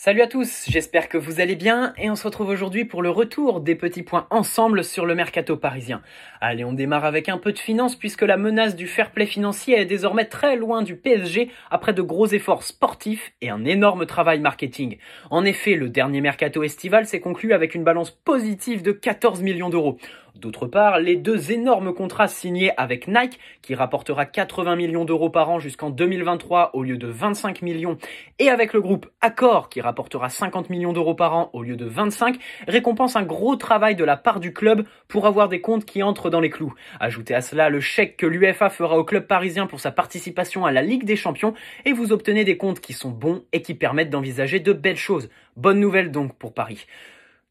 Salut à tous, j'espère que vous allez bien et on se retrouve aujourd'hui pour le retour des petits points ensemble sur le mercato parisien. Allez, on démarre avec un peu de finance puisque la menace du fair play financier est désormais très loin du PSG après de gros efforts sportifs et un énorme travail marketing. En effet, le dernier mercato estival s'est conclu avec une balance positive de 14 millions d'euros. D'autre part, les deux énormes contrats signés avec Nike, qui rapportera 80 millions d'euros par an jusqu'en 2023 au lieu de 25 millions, et avec le groupe Accor, qui rapportera 50 millions d'euros par an au lieu de 25, récompensent un gros travail de la part du club pour avoir des comptes qui entrent dans les clous. Ajoutez à cela le chèque que l'UEFA fera au club parisien pour sa participation à la Ligue des Champions, et vous obtenez des comptes qui sont bons et qui permettent d'envisager de belles choses. Bonne nouvelle donc pour Paris.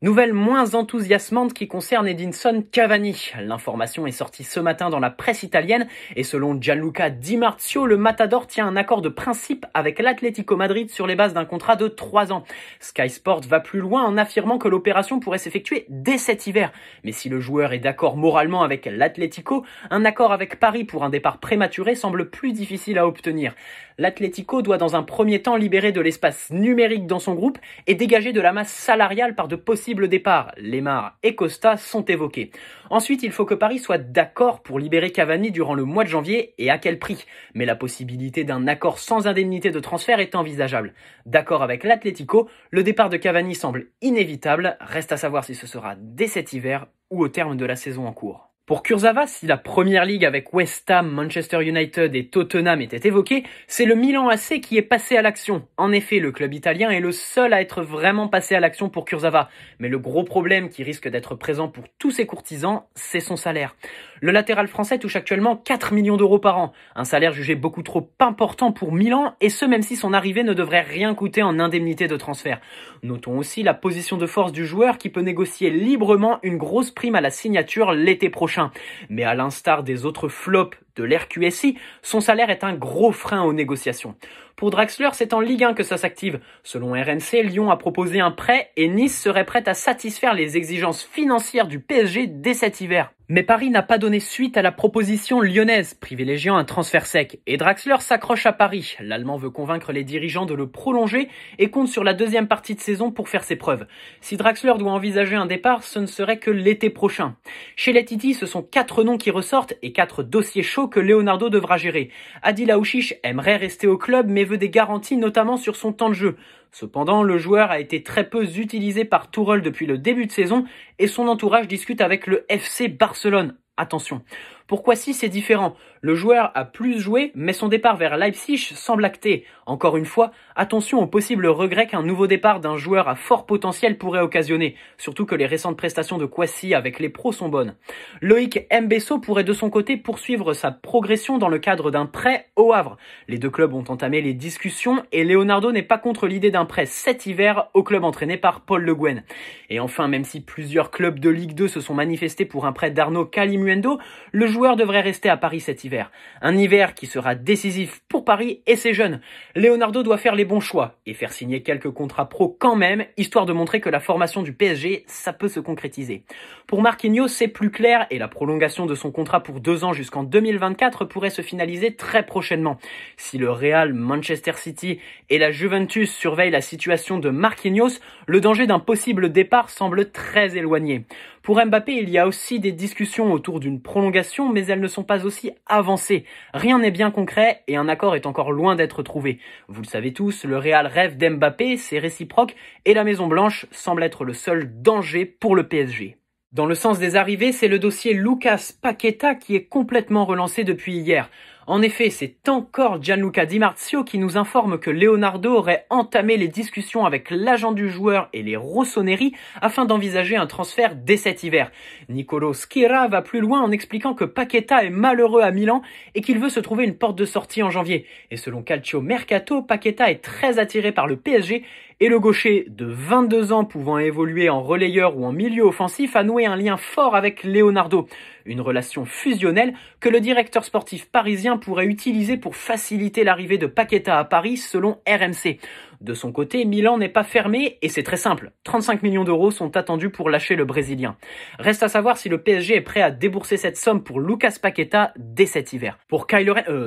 Nouvelle moins enthousiasmante qui concerne Edinson Cavani. L'information est sortie ce matin dans la presse italienne et selon Gianluca Di Marzio, le Matador tient un accord de principe avec l'Atlético Madrid sur les bases d'un contrat de 3 ans. Sky Sport va plus loin en affirmant que l'opération pourrait s'effectuer dès cet hiver. Mais si le joueur est d'accord moralement avec l'Atlético, un accord avec Paris pour un départ prématuré semble plus difficile à obtenir. L'Atlético doit dans un premier temps libérer de l'espace numérique dans son groupe et dégager de la masse salariale par de possibles départs. Lemar et Costa sont évoqués. Ensuite, il faut que Paris soit d'accord pour libérer Cavani durant le mois de janvier et à quel prix. Mais la possibilité d'un accord sans indemnité de transfert est envisageable. D'accord avec l'Atlético, le départ de Cavani semble inévitable. Reste à savoir si ce sera dès cet hiver ou au terme de la saison en cours. Pour Kurzawa, si la première ligue avec West Ham, Manchester United et Tottenham était évoquée, c'est le Milan AC qui est passé à l'action. En effet, le club italien est le seul à être vraiment passé à l'action pour Kurzawa. Mais le gros problème qui risque d'être présent pour tous ces courtisans, c'est son salaire. Le latéral français touche actuellement 4 millions d'euros par an, un salaire jugé beaucoup trop important pour Milan, et ce même si son arrivée ne devrait rien coûter en indemnité de transfert. Notons aussi la position de force du joueur qui peut négocier librement une grosse prime à la signature l'été prochain. Mais à l'instar des autres flops de l'RQSI, son salaire est un gros frein aux négociations. Pour Draxler, c'est en Ligue 1 que ça s'active. Selon RMC, Lyon a proposé un prêt et Nice serait prête à satisfaire les exigences financières du PSG dès cet hiver. Mais Paris n'a pas donné suite à la proposition lyonnaise, privilégiant un transfert sec. Et Draxler s'accroche à Paris. L'Allemand veut convaincre les dirigeants de le prolonger et compte sur la deuxième partie de saison pour faire ses preuves. Si Draxler doit envisager un départ, ce ne serait que l'été prochain. Chez les Titi, ce sont 4 noms qui ressortent et 4 dossiers chauds que Leonardo devra gérer. Adil Aouchiche aimerait rester au club mais veut des garanties notamment sur son temps de jeu. Cependant, le joueur a été très peu utilisé par Tourelle depuis le début de saison et son entourage discute avec le FC Barcelone. Attention. Pourquoi si c'est différent? Le joueur a plus joué, mais son départ vers Leipzig semble acté. Encore une fois, attention au possible regret qu'un nouveau départ d'un joueur à fort potentiel pourrait occasionner, surtout que les récentes prestations de Kouassi avec les pros sont bonnes. Loïc Mbesso pourrait de son côté poursuivre sa progression dans le cadre d'un prêt au Havre. Les deux clubs ont entamé les discussions et Leonardo n'est pas contre l'idée d'un prêt cet hiver au club entraîné par Paul Le Guen. Et enfin, même si plusieurs clubs de Ligue 2 se sont manifestés pour un prêt d'Arnaud Calimuendo, le joueur devrait rester à Paris cet hiver. Un hiver qui sera décisif pour Paris et ses jeunes. Leonardo doit faire les bons choix et faire signer quelques contrats pro quand même, histoire de montrer que la formation du PSG, ça peut se concrétiser. Pour Marquinhos, c'est plus clair et la prolongation de son contrat pour 2 ans jusqu'en 2024 pourrait se finaliser très prochainement. Si le Real, Manchester City et la Juventus surveillent la situation de Marquinhos, le danger d'un possible départ semble très éloigné. Pour Mbappé, il y a aussi des discussions autour d'une prolongation, mais elles ne sont pas aussi avancées. Rien n'est bien concret et un accord est encore loin d'être trouvé. Vous le savez tous, le Real rêve d'Mbappé, c'est réciproque, et la Maison Blanche semble être le seul danger pour le PSG. Dans le sens des arrivées, c'est le dossier Lucas Paqueta qui est complètement relancé depuis hier. En effet, c'est encore Gianluca Di Marzio qui nous informe que Leonardo aurait entamé les discussions avec l'agent du joueur et les Rossoneri afin d'envisager un transfert dès cet hiver. Nicolo Schira va plus loin en expliquant que Paqueta est malheureux à Milan et qu'il veut se trouver une porte de sortie en janvier. Et selon Calcio Mercato, Paqueta est très attiré par le PSG et le gaucher de 22 ans pouvant évoluer en relayeur ou en milieu offensif a noué un lien fort avec Leonardo. Une relation fusionnelle que le directeur sportif parisien pourrait utiliser pour faciliter l'arrivée de Paqueta à Paris selon RMC. De son côté, Milan n'est pas fermé et c'est très simple. 35 millions d'euros sont attendus pour lâcher le Brésilien. Reste à savoir si le PSG est prêt à débourser cette somme pour Lucas Paqueta dès cet hiver. Pour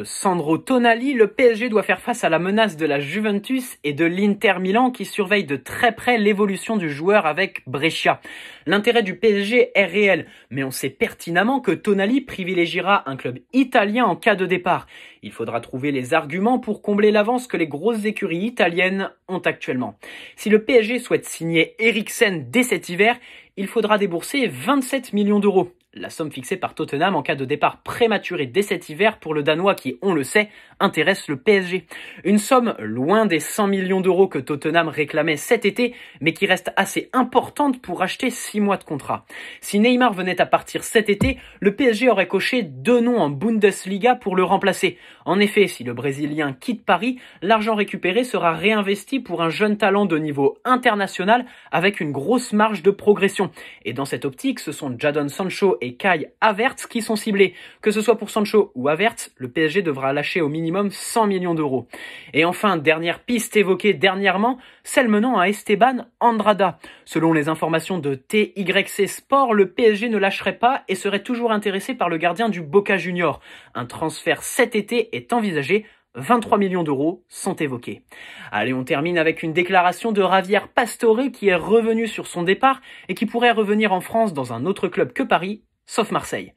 Sandro Tonali, le PSG doit faire face à la menace de la Juventus et de l'Inter Milan qui surveillent de très près l'évolution du joueur avec Brescia. L'intérêt du PSG est réel, mais on sait pertinemment que Tonali privilégiera un club italien en cas de départ. Il faudra trouver les arguments pour combler l'avance que les grosses écuries italiennes ont actuellement. Si le PSG souhaite signer Eriksen dès cet hiver, il faudra débourser 27 millions d'euros. La somme fixée par Tottenham en cas de départ prématuré dès cet hiver pour le Danois qui, on le sait, intéresse le PSG. Une somme loin des 100 millions d'euros que Tottenham réclamait cet été, mais qui reste assez importante pour acheter 6 mois de contrat. Si Neymar venait à partir cet été, le PSG aurait coché 2 noms en Bundesliga pour le remplacer. En effet, si le Brésilien quitte Paris, l'argent récupéré sera réinvesti pour un jeune talent de niveau international avec une grosse marge de progression. Et dans cette optique, ce sont Jadon Sancho et Kai Havertz qui sont ciblés. Que ce soit pour Sancho ou Havertz, le PSG devra lâcher au minimum 100 millions d'euros. Et enfin, dernière piste évoquée dernièrement, celle menant à Esteban Andrada. Selon les informations de TYC Sport, le PSG ne lâcherait pas et serait toujours intéressé par le gardien du Boca Juniors. Un transfert cet été est envisagé. 23 millions d'euros sont évoqués. Allez, on termine avec une déclaration de Javier Pastore qui est revenu sur son départ et qui pourrait revenir en France dans un autre club que Paris, sauf Marseille.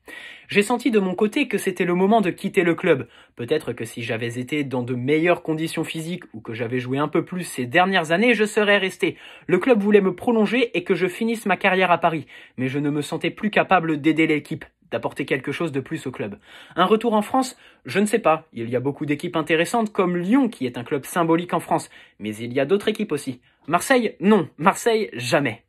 J'ai senti de mon côté que c'était le moment de quitter le club. Peut-être que si j'avais été dans de meilleures conditions physiques ou que j'avais joué un peu plus ces dernières années, je serais resté. Le club voulait me prolonger et que je finisse ma carrière à Paris. Mais je ne me sentais plus capable d'aider l'équipe, d'apporter quelque chose de plus au club. Un retour en France, je ne sais pas. Il y a beaucoup d'équipes intéressantes comme Lyon qui est un club symbolique en France. Mais il y a d'autres équipes aussi. Marseille, non. Marseille, jamais.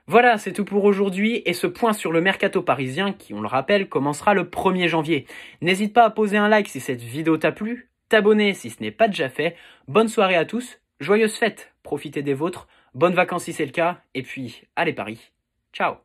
Voilà, c'est tout pour aujourd'hui et ce point sur le mercato parisien qui, on le rappelle, commencera le 1er janvier. N'hésite pas à poser un like si cette vidéo t'a plu, t'abonner si ce n'est pas déjà fait. Bonne soirée à tous, joyeuses fêtes, profitez des vôtres, bonnes vacances si c'est le cas, et puis, allez Paris, ciao.